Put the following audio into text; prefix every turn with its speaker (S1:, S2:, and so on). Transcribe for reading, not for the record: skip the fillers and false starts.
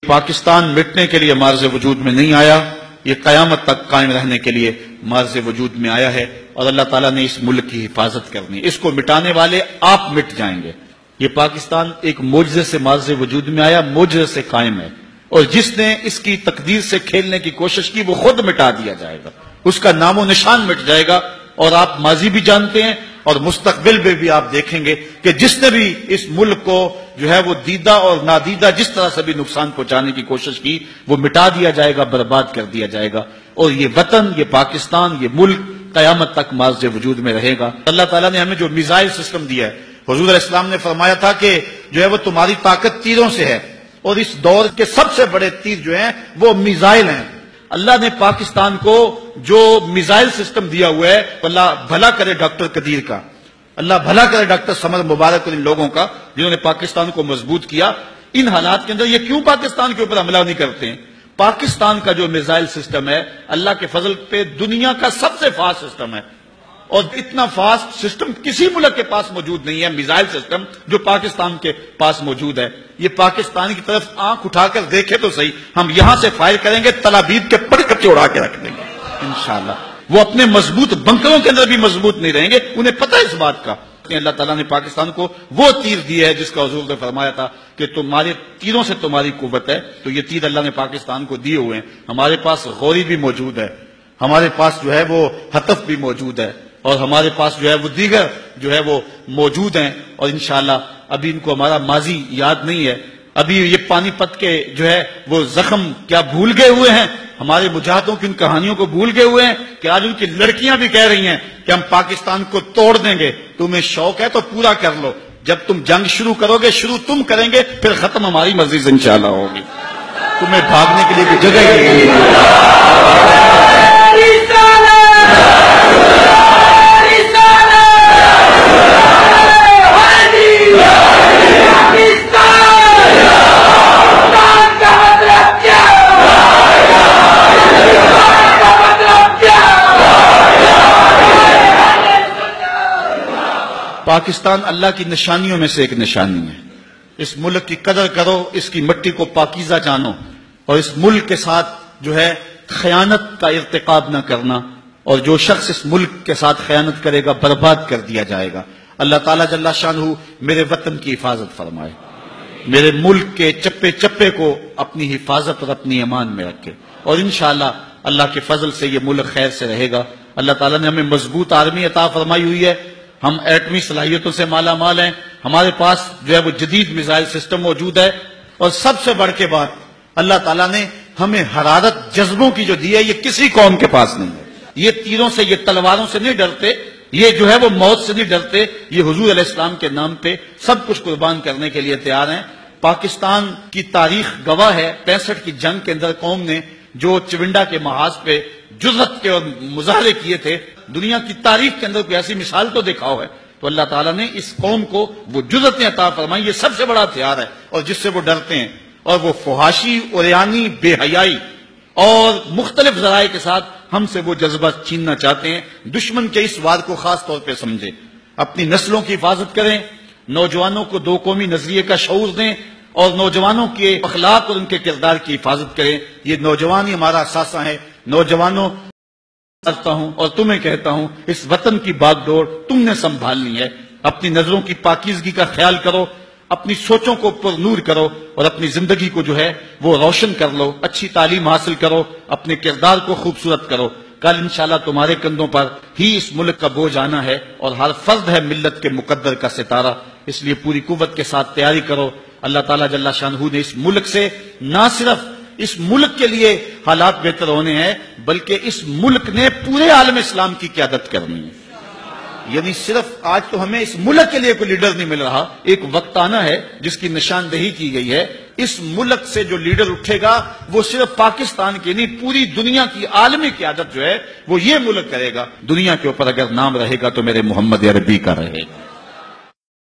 S1: پاکستان مٹنے کے لیے مارز وجود میں نہیں آیا، یہ قیامت تک قائم رہنے کے لیے مارز وجود میں آیا ہے، اور اللہ تعالیٰ نے اس ملک کی حفاظت کرنی ہے۔ اس کو مٹانے والے آپ مٹ جائیں گے۔ یہ پاکستان ایک معجزے سے مارز وجود میں آیا، معجزے سے قائم ہے، اور جس نے اس کی تقدیر سے کھیلنے کی کوشش کی وہ خود مٹا دیا جائے گا، اس کا نام و نشان مٹ جائے گا۔ اور آپ ماضی بھی جانتے ہیں اور مستقبل میں بھی آپ دیکھیں گے کہ جس نے بھی اس ملک کو جو ہے وہ دیدہ اور نادیدہ جس طرح سے بھی نقصان پہنچانے کی کوشش کی وہ مٹا دیا جائے گا، برباد کر دیا جائے گا، اور یہ وطن، یہ پاکستان، یہ ملک قیامت تک مارز وجود میں رہے گا۔ اللہ تعالیٰ نے ہمیں جو میزائل سسٹم دیا ہے، حضور علیہ السلام نے فرمایا تھا کہ جو ہے وہ تمہاری طاقت تیروں سے ہے، اور اس دور کے سب سے بڑے تیر جو ہیں وہ میزائل ہیں۔ اللہ نے پاکستان کو جو میزائل سسٹم دیا ہوا ہے، اللہ بھلا کرے ڈاکٹر قدیر کا، اللہ بھلا کرے ڈاکٹر سمر مبارک اور ان لوگوں کا جنہوں نے پاکستان کو مضبوط کیا۔ ان حالات کے اندر یہ کیوں پاکستان کے اوپر حملہ نہیں کرتے ہیں؟ پاکستان کا جو میزائل سسٹم ہے اللہ کے فضل پہ دنیا کا سب سے فاسٹ سسٹم ہے، اور اتنا فاسٹ سسٹم کسی ملک کے پاس موجود نہیں ہے، میزائل سسٹم جو پاکستان کے پاس موجود ہے۔ یہ پاکستان کی طرف آنکھ اٹھا کر دیکھے تو صحیح، ہم یہاں سے فائر کریں گے، تل ابیب کے پر کچے اڑا کے رکھ دیں گے انشاءاللہ۔ وہ اپنے مضبوط بنکروں کے اندر بھی مضبوط نہیں رہیں گے، انہیں پتہ ہے اس بات کا۔ اللہ تعالیٰ نے پاکستان کو وہ تیر دیا ہے جس کا حضور نے فرمایا تھا کہ تمہارے تیروں سے تمہاری قوت ہے، تو یہ تیر اللہ نے پاکستان کو دیے ہوئے ہیں۔ ہمارے پاس غوری بھی موجود ہے، ہمارے پاس جو ہے وہ ہتف بھی موجود ہے، اور ہمارے پاس جو ہے وہ دیگر جو ہے وہ موجود ہیں، اور انشاءاللہ ابھی ان کو ہمارا ماضی یاد نہیں ہے، ابھی یہ پانی پت کے جو ہے وہ زخم کیا بھول گئے ہوئے ہیں، ہمارے مجاہدوں کی ان کہانیوں کو بھول گئے ہوئے ہیں کہ آج ان کی لڑکیاں بھی کہہ رہی ہیں کہ ہم پاکستان کو توڑ دیں گے، تمہیں شوق ہے تو پورا کر لو، جب تم جنگ شروع کرو گے، شروع تم کریں گے، پھر ختم ہماری مرضی سے انشاءاللہ ہوگی، تمہیں بھاگنے کے لیے کوئی جگہ ہی نہیں پاکستان اللہ کی نشانیوں میں سے ایک نشانی ہے۔ اس ملک کی قدر کرو، اس کی مٹی کو پاکیزہ جانو، اور اس ملک کے ساتھ جو ہے خیانت کا ارتکاب نہ کرنا، اور جو شخص اس ملک کے ساتھ خیانت کرے گا برباد کر دیا جائے گا۔ اللہ تعالیٰ جل شانہ میرے وطن کی حفاظت فرمائے، میرے ملک کے چپے چپے کو اپنی حفاظت اور اپنی امان میں رکھے، اور انشاءاللہ اللہ کے فضل سے یہ ملک خیر سے رہے گا۔ اللہ تعالیٰ نے ہمیں مضبوط آرمی عطا فرمائی ہوئی ہے، ہم ایٹمی صلاحیتوں سے مالا مال ہیں، ہمارے پاس جو ہے وہ جدید میزائل سسٹم موجود ہے، اور سب سے بڑھ کے بات اللہ تعالیٰ نے ہمیں حرارت جذبوں کی جو دی ہے، یہ کسی قوم کے پاس نہیں ہے۔ یہ تیروں سے، یہ تلواروں سے نہیں ڈرتے، یہ جو ہے وہ موت سے نہیں ڈرتے، یہ حضور علیہ السلام کے نام پہ سب کچھ قربان کرنے کے لیے تیار ہیں۔ پاکستان کی تاریخ گواہ ہے، 65 کی جنگ کے اندر قوم نے جو چونڈا کے محاذ پہ جرأت کے اور مظاہرے کیے تھے، دنیا کی تاریخ کے اندر کوئی ایسی مثال تو دکھاؤ ہے، تو اللہ تعالیٰ نے اس قوم کو وہ جرأتیں عطا فرمائی، یہ سب سے بڑا ہتھیار ہے، اور جس سے وہ ڈرتے ہیں، اور وہ فحاشی، عریانی، بے حیائی اور مختلف ذرائع کے ساتھ ہم سے وہ جذبہ چھیننا چاہتے ہیں۔ دشمن کے اس وار کو خاص طور پہ سمجھیں، اپنی نسلوں کی حفاظت کریں، نوجوانوں کو دو قومی نظریے کا شعور دیں، اور نوجوانوں کے اخلاق اور ان کے کردار کی حفاظت کریں۔ یہ نوجوان ہی ہمارا اثاثہ ہے۔ نوجوانوں کرتا ہوں اور تمہیں کہتا ہوں، اس وطن کی باغ ڈور تم نے سنبھالنی ہے۔ اپنی نظروں کی پاکیزگی کا خیال کرو، اپنی سوچوں کو پر نور کرو، اور اپنی زندگی کو جو ہے وہ روشن کر لو، اچھی تعلیم حاصل کرو، اپنے کردار کو خوبصورت کرو۔ کل انشاءاللہ تمہارے کندھوں پر ہی اس ملک کا بوجھ آنا ہے، اور ہر فرد ہے ملت کے مقدر کا ستارہ، اس لیے پوری قوت کے ساتھ تیاری کرو۔ اللہ تعالیٰ جل شانہ نے اس ملک سے نہ صرف اس ملک کے لیے حالات بہتر ہونے ہیں، بلکہ اس ملک نے پورے عالم اسلام کی قیادت کرنی ہے۔ یعنی صرف آج تو ہمیں اس ملک کے لیے کوئی لیڈر نہیں مل رہا، ایک وقت آنا ہے جس کی نشاندہی کی گئی ہے، اس ملک سے جو لیڈر اٹھے گا وہ صرف پاکستان کی نہیں، پوری دنیا کی عالمی قیادت جو ہے وہ یہ ملک کرے گا۔ دنیا کے اوپر اگر نام رہے گا تو میرے محمد عربی کا رہے گا۔